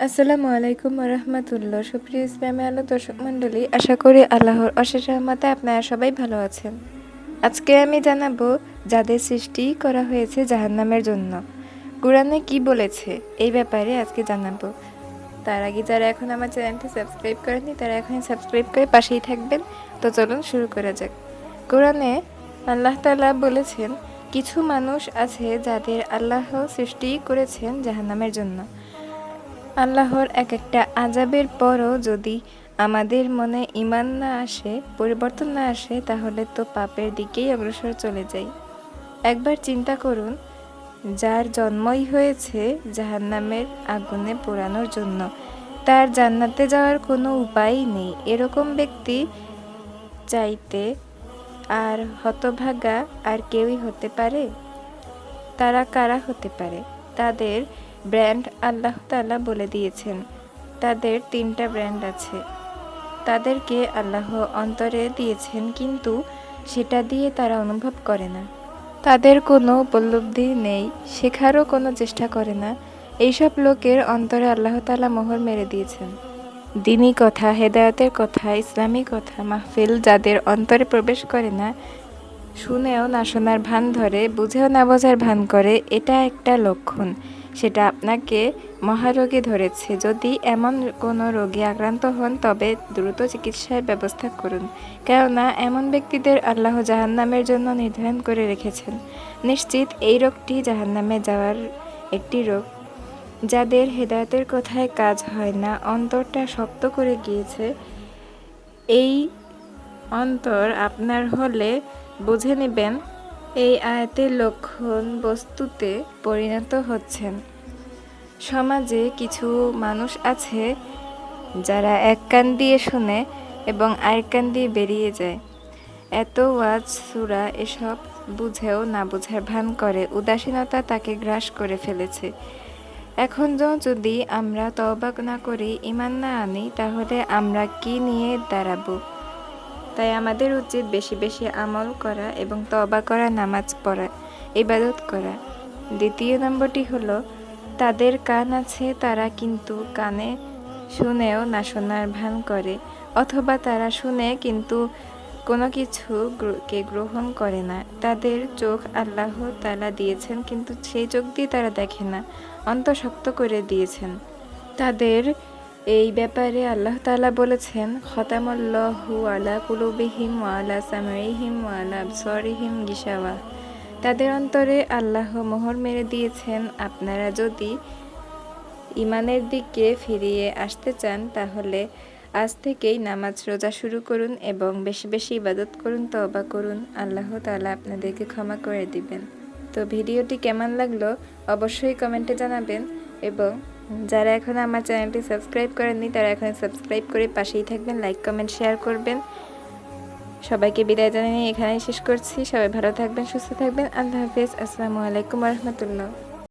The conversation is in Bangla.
আসসালামু আলাইকুম রহমতুল্লাহ। সুপ্রিয় ইসলামী আলো দর্শক মণ্ডলী, আশা করি আল্লাহর অশেষ রহমতে আপনারা সবাই ভালো আছেন। আজকে আমি জানাবো যাদের সৃষ্টি করা হয়েছে জাহান্নামের জন্য কোরআনে কি বলেছে এই ব্যাপারে আজকে জানাবো। তার আগে যারা এখন আমার চ্যানেলটি সাবস্ক্রাইব করেননি তারা এখনই সাবস্ক্রাইব করে পাশেই থাকবেন। তো চলুন শুরু করা যাক। কোরআনে আল্লাহ তাআলা বলেছেন, কিছু মানুষ আছে যাদের আল্লাহ সৃষ্টি করেছেন জাহান্নামের জন্য। আল্লাহর এক একটা আযাবের পরও যদি আমাদের মনে ঈমান না আসে, পরিবর্তন না আসে, তাহলে তো পাপের দিকেই অগ্রসর চলে যাই। একবার চিন্তা করুন, যার জন্মই হয়েছে জাহান্নামের আগুনে পোড়ানোর জন্য, তার জান্নাতে যাওয়ার কোনো উপায়ই নেই। এরকম ব্যক্তি চাইতে আর হতভাগা আর কেউই হতে পারে? তারা কারা হতে পারে? তাদের ব্র্যান্ড আল্লাহ তাআলা বলে দিয়েছেন। তাদের 3টা ব্র্যান্ড আছে। তাদেরকে আল্লাহ অন্তরে দিয়েছেন, কিন্তু সেটা দিয়ে তারা অনুভব করে না। তাদের কোনো উপলব্ধি নেই, শেখারও কোনো চেষ্টা করে না। এইসব লোকের অন্তরে আল্লাহ তাআলা মোহর মেরে দিয়েছেন। দ্বীনি কথা, হেদায়েতের কথা, ইসলামী কথা, মাহফিল যাদের অন্তরে প্রবেশ করে না, শুনেও না শোনার ভান ধরে, বুঝেও না বোঝার ভান করে, এটা একটা লক্ষণ। সেটা আপনাকে মহারোগে ধরেছে। যদি এমন কোনো রোগে আক্রান্ত হন তবে দ্রুত চিকিৎসার ব্যবস্থা করুন, কেননা এমন ব্যক্তিদের আল্লাহ জাহান্নামের জন্য নির্ধারণ করে রেখেছেন। নিশ্চিত এই রোগটি জাহান্নামে যাওয়ার একটি রোগ। যাদের হেদায়েতের কথায় কাজ হয় না, অন্তরটা শক্ত করে গিয়েছে, এই অন্তর আপনার হলে বুঝে নেবেন এই আয়াতের লক্ষণ বস্তুতে পরিণত হচ্ছেন। সমাজে কিছু মানুষ আছে যারা এক কান দিয়ে শুনে এবং আরেক কান দিয়ে বেরিয়ে যায়। এত ওয়াজ সূরা এসব বুঝেও না বোঝার ভান করে। উদাসীনতা তাকে গ্রাস করে ফেলেছে। এখন যদি আমরা তওবা না করি, ঈমান না আনি, তাহলে আমরা কি নিয়ে দাঁড়াবো? তাই আমাদের উচিত বেশি বেশি আমল করা এবং তওবা করা, নামাজ পড়া, ইবাদত করা। দ্বিতীয় নম্বরটি হলো, তাদের কান আছে, তারা কিন্তু কানে শুনেও না শোনার ভান করে, অথবা তারা শুনে কিন্তু কোনো কিছুকে গ্রহণ করে না। তাদের চোখ আল্লাহ তাআলা দিয়েছেন, কিন্তু সেই চোখ দিয়ে তারা দেখে না, অন্তর শক্ত করে দিয়েছেন। তাদের এই ব্যাপারে আল্লাহ তাআলা বলেছেন, খতামাল্লাহু আলা কুলুবিহিম ওয়া আলা সামঈহিম ওয়া আলা আবসারিহিম গিশাওয়া। তাদের অন্তরে আল্লাহ মোহর মেরে দিয়েছেন। আপনারা যদি ঈমানের দিকে ফিরিয়ে আসতে চান, তাহলে আজ থেকেই নামাজ রোজা শুরু করুন এবং বেশি বেশি ইবাদত করুন, তওবা করুন। আল্লাহ তাআলা আপনাদেরকে ক্ষমা করে দিবেন। তো ভিডিওটি কেমন লাগলো অবশ্যই কমেন্টে জানাবেন, এবং যারা এখন আমার চ্যানেলটি সাবস্ক্রাইব করেননি তারা এখন সাবস্ক্রাইব করে পাশেই থাকবেন, লাইক কমেন্ট শেয়ার করবেন। সবাইকে বিদায় জানিয়ে এখানেই শেষ করছি। সবাই ভালো থাকবেন, সুস্থ থাকবেন। আল্লাহ হাফেজ। আসসালামু আলাইকুম রহমতুল্লাহ।